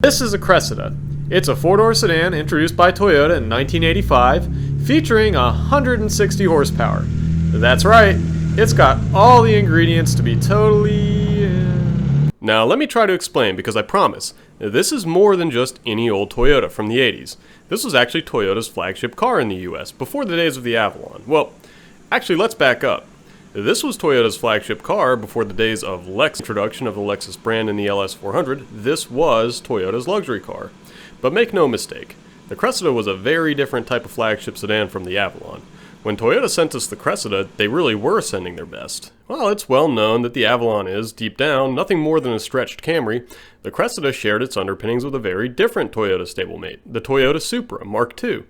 This is a Cressida. It's a four-door sedan introduced by Toyota in 1985, featuring 160 horsepower. That's right, it's got all the ingredients to be totally... Now let me try to explain, because I promise, this is more than just any old Toyota from the 80s. This was actually Toyota's flagship car in the US, before the days of the Avalon. Well, actually let's back up. This was Toyota's flagship car before the days of Lexus introduction of the Lexus brand in the LS400. This was Toyota's luxury car. But make no mistake, the Cressida was a very different type of flagship sedan from the Avalon. When Toyota sent us the Cressida, they really were sending their best. While it's well known that the Avalon is, deep down, nothing more than a stretched Camry, the Cressida shared its underpinnings with a very different Toyota stablemate, the Toyota Supra Mark II.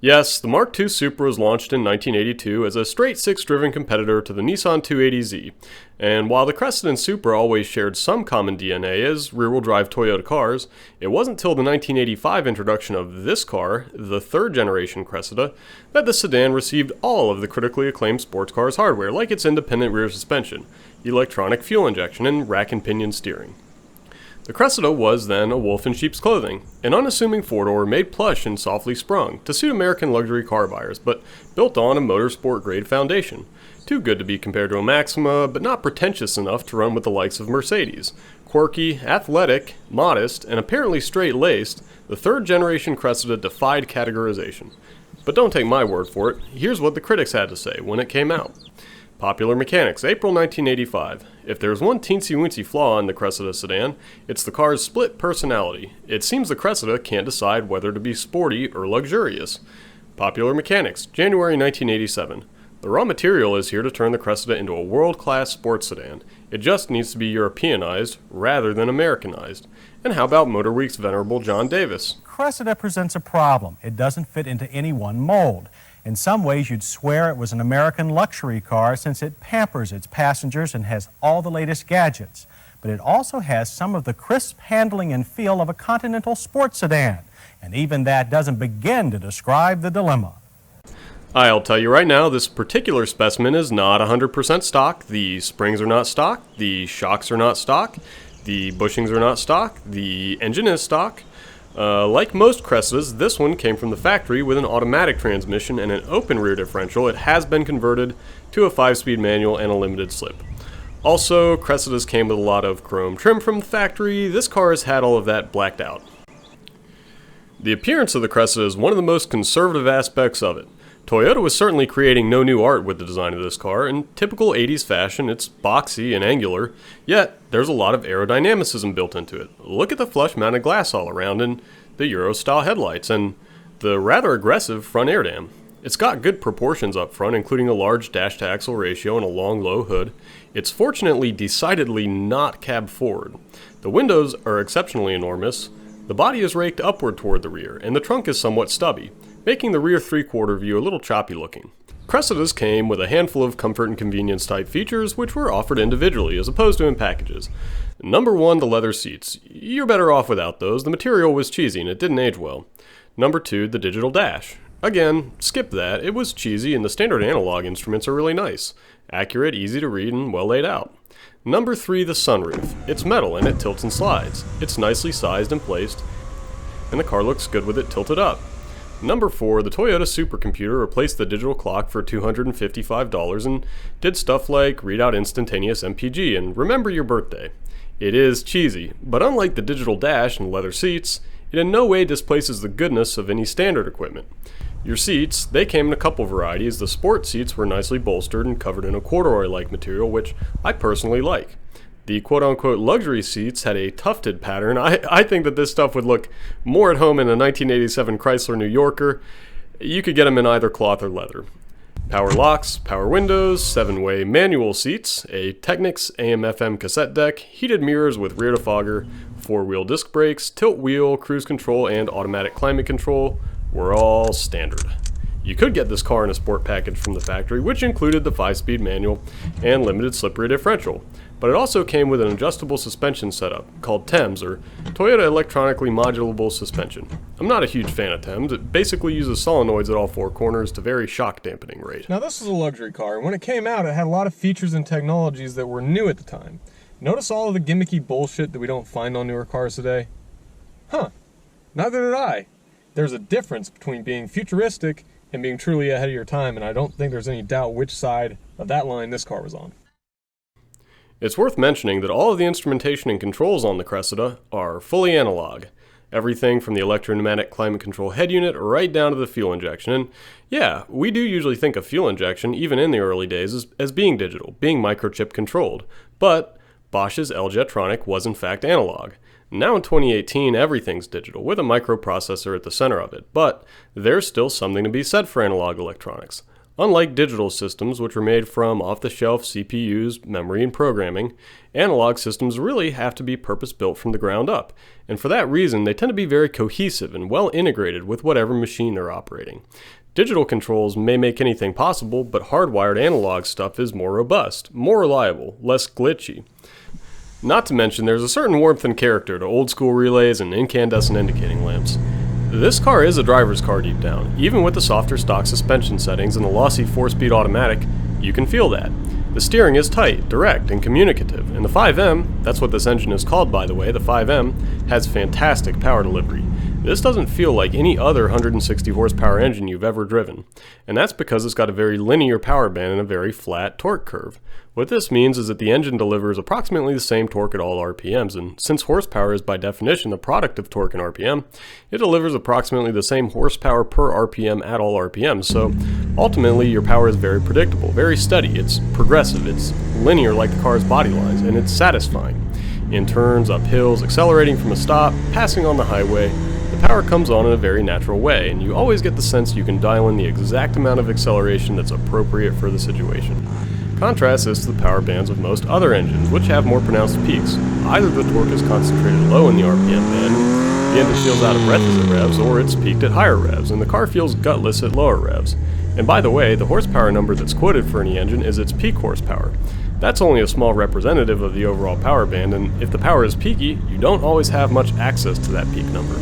Yes, the Mark II Supra was launched in 1982 as a straight six-driven competitor to the Nissan 280Z, and while the Cressida and Supra always shared some common DNA as rear-wheel drive Toyota cars, it wasn't until the 1985 introduction of this car, the third-generation Cressida, that the sedan received all of the critically acclaimed sports cars hardware, like its independent rear suspension, electronic fuel injection, and rack and pinion steering. The Cressida was then a wolf in sheep's clothing, an unassuming four-door made plush and softly sprung to suit American luxury car buyers, but built on a motorsport-grade foundation. Too good to be compared to a Maxima, but not pretentious enough to run with the likes of Mercedes. Quirky, athletic, modest, and apparently straight-laced, the third-generation Cressida defied categorization. But don't take my word for it, here's what the critics had to say when it came out. Popular Mechanics, April 1985. If there's one teensy-weensy flaw in the Cressida sedan, it's the car's split personality. It seems the Cressida can't decide whether to be sporty or luxurious. Popular Mechanics, January 1987. The raw material is here to turn the Cressida into a world-class sports sedan. It just needs to be Europeanized rather than Americanized. And how about Motor Week's venerable John Davis? Cressida presents a problem. It doesn't fit into any one mold. In some ways, you'd swear it was an American luxury car since it pampers its passengers and has all the latest gadgets. But it also has some of the crisp handling and feel of a continental sports sedan. And even that doesn't begin to describe the dilemma. I'll tell you right now, this particular specimen is not 100% stock. The springs are not stock. The shocks are not stock. The bushings are not stock. The engine is stock. Like most Cressidas, this one came from the factory with an automatic transmission and an open rear differential. It has been converted to a 5-speed manual and a limited slip. Also, Cressidas came with a lot of chrome trim from the factory. This car has had all of that blacked out. The appearance of the Cressida is one of the most conservative aspects of it. Toyota was certainly creating no new art with the design of this car. In typical 80s fashion, it's boxy and angular, yet there's a lot of aerodynamicism built into it. Look at the flush-mounted glass all around and the Euro-style headlights and the rather aggressive front air dam. It's got good proportions up front, including a large dash-to-axle ratio and a long, low hood. It's fortunately decidedly not cab forward. The windows are exceptionally enormous, the body is raked upward toward the rear, and the trunk is somewhat stubby, making the rear three-quarter view a little choppy looking. Cressidas came with a handful of comfort and convenience type features which were offered individually as opposed to in packages. Number 1, the leather seats. You're better off without those. The material was cheesy and it didn't age well. Number 2, the digital dash. Again, skip that. It was cheesy and the standard analog instruments are really nice. Accurate, easy to read, and well laid out. Number 3, the sunroof. It's metal and it tilts and slides. It's nicely sized and placed, and the car looks good with it tilted up. Number 4, the Toyota supercomputer replaced the digital clock for $255 and did stuff like read out instantaneous MPG and remember your birthday. It is cheesy, but unlike the digital dash and leather seats, it in no way displaces the goodness of any standard equipment. Your seats, they came in a couple varieties. The sport seats were nicely bolstered and covered in a corduroy-like material, which I personally like. The quote-unquote luxury seats had a tufted pattern. I think that this stuff would look more at home in a 1987 Chrysler New Yorker. You could get them in either cloth or leather. Power locks, power windows, 7-way manual seats, a Technics AM/FM cassette deck, heated mirrors with rear defogger, 4-wheel disc brakes, tilt wheel, cruise control, and automatic climate control were all standard. You could get this car in a sport package from the factory, which included the 5-speed manual and limited slip rear differential. But it also came with an adjustable suspension setup called TEMS, or Toyota Electronically Modulable Suspension. I'm not a huge fan of TEMS. It basically uses solenoids at all four corners to vary shock dampening rate. Now this is a luxury car, and when it came out it had a lot of features and technologies that were new at the time. Notice all of the gimmicky bullshit that we don't find on newer cars today? Huh, neither did I. There's a difference between being futuristic and being truly ahead of your time, and I don't think there's any doubt which side of that line this car was on. It's worth mentioning that all of the instrumentation and controls on the Cressida are fully analog. Everything from the electro-pneumatic climate control head unit right down to the fuel injection. And yeah, we do usually think of fuel injection, even in the early days, as being digital, being microchip controlled. But Bosch's L-Jetronic was in fact analog. Now in 2018, everything's digital, with a microprocessor at the center of it. But there's still something to be said for analog electronics. Unlike digital systems, which are made from off-the-shelf CPUs, memory, and programming, analog systems really have to be purpose-built from the ground up, and for that reason, they tend to be very cohesive and well integrated with whatever machine they're operating. Digital controls may make anything possible, but hardwired analog stuff is more robust, more reliable, less glitchy. Not to mention, there's a certain warmth and character to old-school relays and incandescent indicating lamps. This car is a driver's car deep down. Even with the softer stock suspension settings and the lossy 4-speed automatic, you can feel that. The steering is tight, direct, and communicative, and the 5M, that's what this engine is called by the way, the 5M, has fantastic power delivery. This doesn't feel like any other 160 horsepower engine you've ever driven, and that's because it's got a very linear power band and a very flat torque curve. What this means is that the engine delivers approximately the same torque at all RPMs, and since horsepower is by definition the product of torque and RPM, it delivers approximately the same horsepower per RPM at all RPMs, so ultimately your power is very predictable, very steady, it's progressive, it's linear like the car's body lines, and it's satisfying. In turns, up hills, accelerating from a stop, passing on the highway, the power comes on in a very natural way, and you always get the sense you can dial in the exact amount of acceleration that's appropriate for the situation. Contrast this to the power bands of most other engines, which have more pronounced peaks. Either the torque is concentrated low in the RPM band, the engine feels out of breath as it revs, or it's peaked at higher revs, and the car feels gutless at lower revs. And by the way, the horsepower number that's quoted for any engine is its peak horsepower. That's only a small representative of the overall power band, and if the power is peaky, you don't always have much access to that peak number.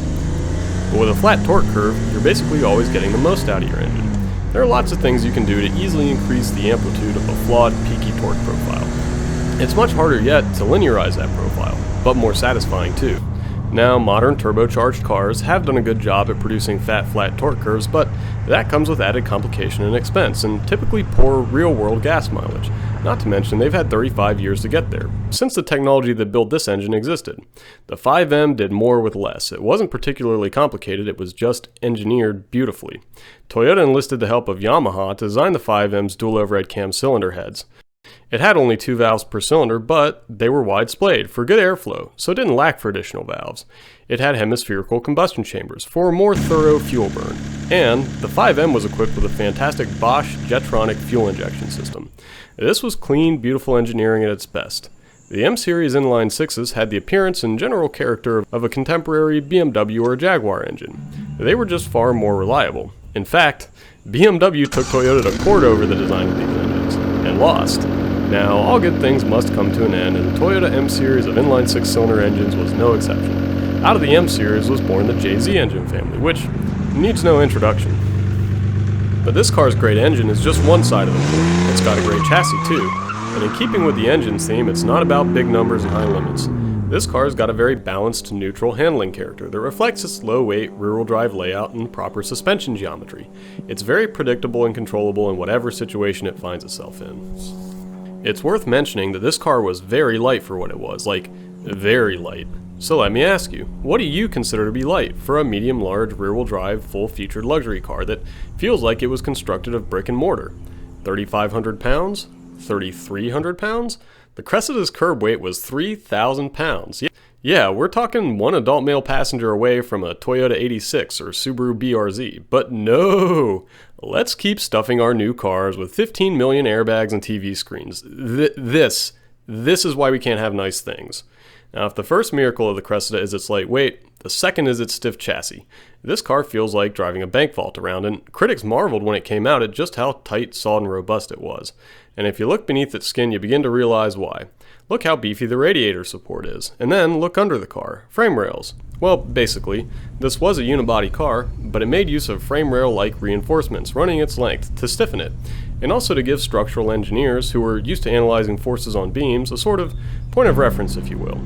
But with a flat torque curve, you're basically always getting the most out of your engine. There are lots of things you can do to easily increase the amplitude of a flawed, peaky torque profile. It's much harder yet to linearize that profile, but more satisfying too. Now, modern turbocharged cars have done a good job at producing fat, torque curves, but that comes with added complication and expense, and typically poor real-world gas mileage. Not to mention, they've had 35 years to get there, since the technology that built this engine existed. The 5M did more with less. It wasn't particularly complicated, it was just engineered beautifully. Toyota enlisted the help of Yamaha to design the 5M's dual overhead cam cylinder heads. It had only 2 valves per cylinder, but they were wide splayed for good airflow, so it didn't lack for additional valves. It had hemispherical combustion chambers for a more thorough fuel burn, and the 5M was equipped with a fantastic Bosch Jetronic fuel injection system. This was clean, beautiful engineering at its best. The M-Series inline 6s had the appearance and general character of a contemporary BMW or Jaguar engine. They were just far more reliable. In fact, BMW took Toyota to court over the design of these engines, and lost. Now, all good things must come to an end, and the Toyota M-Series of inline 6-cylinder engines was no exception. Out of the M-Series was born the JZ engine family, which needs no introduction. But this car's great engine is just one side of the coin. It's got a great chassis too, and in keeping with the engine's theme, it's not about big numbers and high limits. This car's got a very balanced, neutral handling character that reflects its low-weight, rear-wheel drive layout and proper suspension geometry. It's very predictable and controllable in whatever situation it finds itself in. It's worth mentioning that this car was very light for what it was, like, very light. So let me ask you, what do you consider to be light for a medium-large rear-wheel drive, full-featured luxury car that feels like it was constructed of brick and mortar? 3,500 pounds? 3,300 pounds? The Cressida's curb weight was 3,000 pounds. Yeah, we're talking one adult male passenger away from a Toyota 86 or Subaru BRZ. But no! Let's keep stuffing our new cars with 15 million airbags and TV screens. This is why we can't have nice things. Now, if the first miracle of the Cressida is its lightweight, the second is its stiff chassis. This car feels like driving a bank vault around, and critics marveled when it came out at just how tight, solid, and robust it was. And if you look beneath its skin, you begin to realize why. Look how beefy the radiator support is, and then look under the car. Frame rails. Well, basically, this was a unibody car, but it made use of frame rail-like reinforcements running its length to stiffen it, and also to give structural engineers who were used to analyzing forces on beams a sort of point of reference, if you will.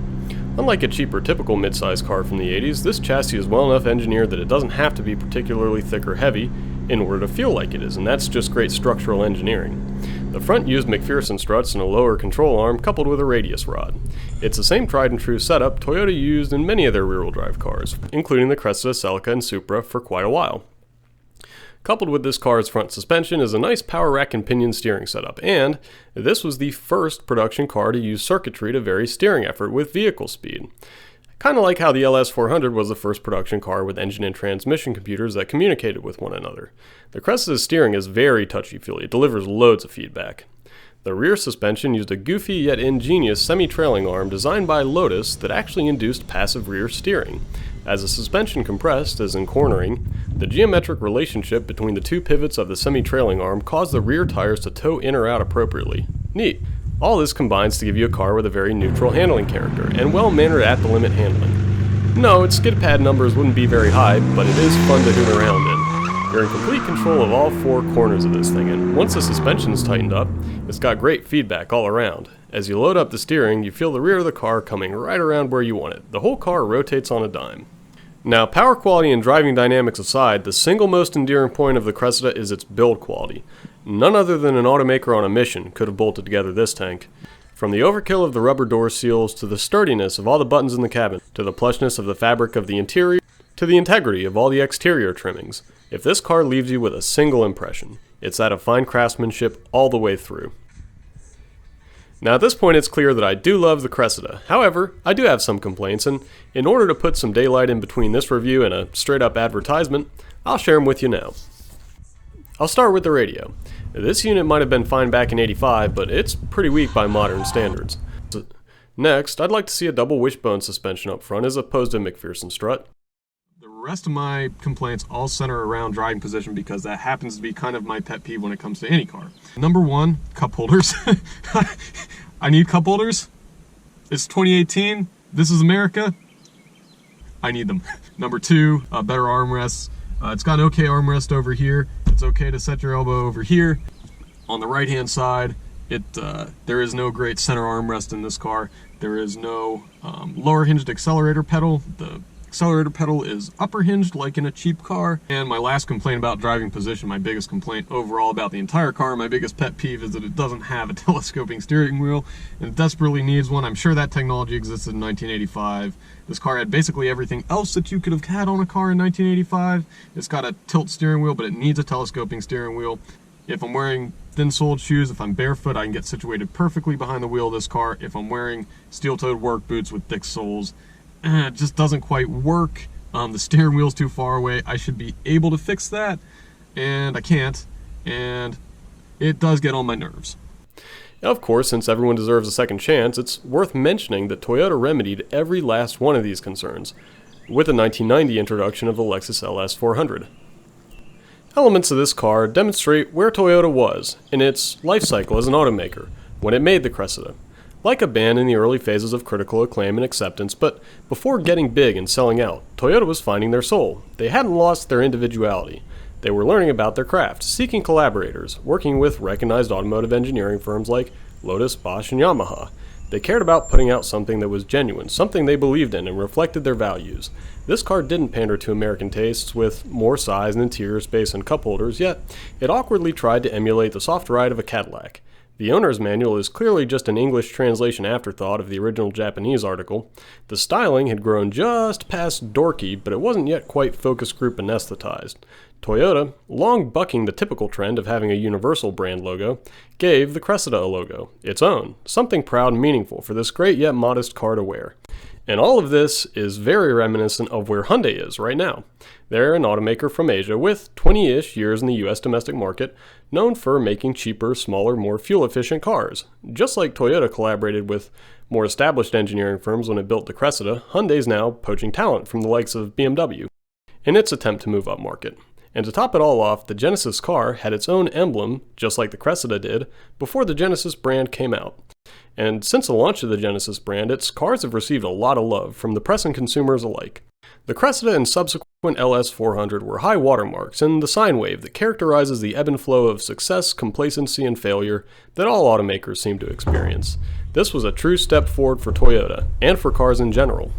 Unlike a cheaper typical midsize car from the 80s, this chassis is well enough engineered that it doesn't have to be particularly thick or heavy in order to feel like it is, and that's just great structural engineering. The front used McPherson struts and a lower control arm coupled with a radius rod. It's the same tried and true setup Toyota used in many of their rear-wheel drive cars, including the Cressida, Celica, and Supra for quite a while. Coupled with this car's front suspension is a nice power rack and pinion steering setup, and this was the first production car to use circuitry to vary steering effort with vehicle speed. Kind of like how the LS400 was the first production car with engine and transmission computers that communicated with one another. The Cressida's steering is very touchy-feely, it delivers loads of feedback. The rear suspension used a goofy yet ingenious semi-trailing arm designed by Lotus that actually induced passive rear steering. As the suspension compressed, as in cornering, the geometric relationship between the two pivots of the semi-trailing arm caused the rear tires to toe in or out appropriately. Neat. All this combines to give you a car with a very neutral handling character, and well-mannered at-the-limit handling. No, its skid pad numbers wouldn't be very high, but it is fun to hoon around in. You're in complete control of all four corners of this thing, and once the suspension's tightened up, it's got great feedback all around. As you load up the steering, you feel the rear of the car coming right around where you want it. The whole car rotates on a dime. Now, power quality and driving dynamics aside, the single most endearing point of the Cressida is its build quality. None other than an automaker on a mission could have bolted together this tank. From the overkill of the rubber door seals, to the sturdiness of all the buttons in the cabin, to the plushness of the fabric of the interior, to the integrity of all the exterior trimmings, if this car leaves you with a single impression, it's that of fine craftsmanship all the way through. Now at this point it's clear that I do love the Cressida. However, I do have some complaints, and in order to put some daylight in between this review and a straight up advertisement, I'll share them with you now. I'll start with the radio. This unit might have been fine back in '85, but it's pretty weak by modern standards. Next, I'd like to see a double wishbone suspension up front as opposed to a McPherson strut. The rest of my complaints all center around driving position because that happens to be kind of my pet peeve when it comes to any car. Number one, cup holders. I need cup holders. It's 2018. This is America. I need them. Number two, better armrests. It's got an okay armrest over here. It's okay to set your elbow over here. On the right hand side, there is no great center armrest in this car. There is no lower hinged accelerator pedal. The accelerator pedal is upper hinged like in a cheap car. And my last complaint about driving position, my biggest complaint overall about the entire car, my biggest pet peeve is that it doesn't have a telescoping steering wheel, and it desperately needs one. I'm sure that technology existed in 1985. This car had basically everything else that you could have had on a car in 1985. It's got a tilt steering wheel, but it needs a telescoping steering wheel. If I'm wearing thin-soled shoes, if I'm barefoot, I can get situated perfectly behind the wheel of this car. If I'm wearing steel-toed work boots with thick soles, it just doesn't quite work. The steering wheel's too far away. I should be able to fix that, and I can't, and it does get on my nerves. Of course, since everyone deserves a second chance, it's worth mentioning that Toyota remedied every last one of these concerns with the 1990 introduction of the Lexus LS400. Elements of this car demonstrate where Toyota was in its life cycle as an automaker when it made the Cressida. Like a band in the early phases of critical acclaim and acceptance, but before getting big and selling out, Toyota was finding their soul. They hadn't lost their individuality. They were learning about their craft, seeking collaborators, working with recognized automotive engineering firms like Lotus, Bosch, and Yamaha. They cared about putting out something that was genuine, something they believed in and reflected their values. This car didn't pander to American tastes with more size and interior space and cup holders, yet it awkwardly tried to emulate the soft ride of a Cadillac. The owner's manual is clearly just an English translation afterthought of the original Japanese article. The styling had grown just past dorky, but it wasn't yet quite focus group anesthetized. Toyota, long bucking the typical trend of having a universal brand logo, gave the Cressida a logo, its own, something proud and meaningful for this great yet modest car to wear. And all of this is very reminiscent of where Hyundai is right now. They're an automaker from Asia with 20-ish years in the US domestic market, known for making cheaper, smaller, more fuel-efficient cars. Just like Toyota collaborated with more established engineering firms when it built the Cressida, Hyundai's now poaching talent from the likes of BMW in its attempt to move up market. And to top it all off, the Genesis car had its own emblem, just like the Cressida did, before the Genesis brand came out. And since the launch of the Genesis brand, its cars have received a lot of love from the press and consumers alike. The Cressida and subsequent LS400 were high watermarks and the sine wave that characterizes the ebb and flow of success, complacency, and failure that all automakers seem to experience. This was a true step forward for Toyota, and for cars in general.